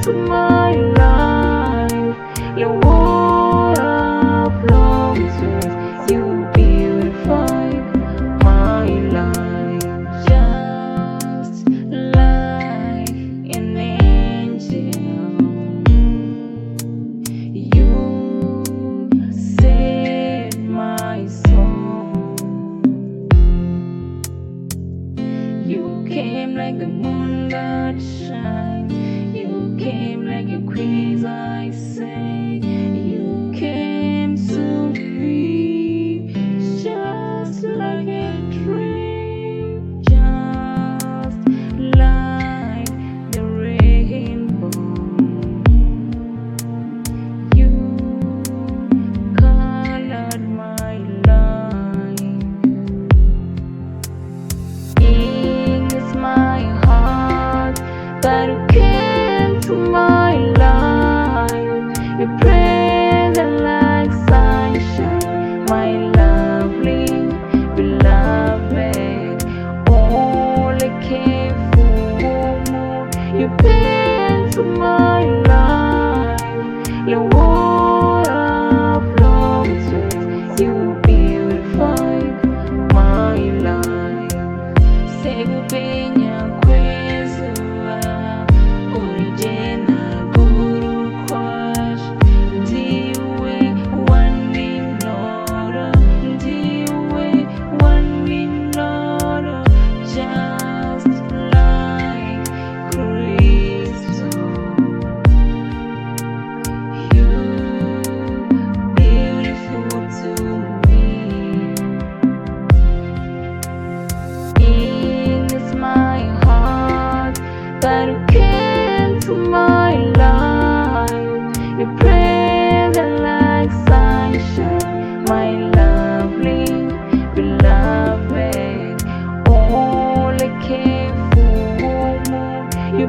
into my life. Your world of love is you beautify my life, just like an angel. You saved my soul. You came like the moon that shines. You came like a breeze, I say. You came to me just like a dream, just like the rainbow. You colored my life. Ink is my heart, but you came to my life. Your presence like sunshine, my lovely beloved. All I care for, you came to my life. Your world of love is you beautify my life. Segupenya kwezua Origina guru kwash. Ndiwe waninora, ndiwe waninora, just like Kristo. You beautiful to me. Ink is my heart, but you came to my life. Your presence like sunshine, my lovely beloved. All I care for, you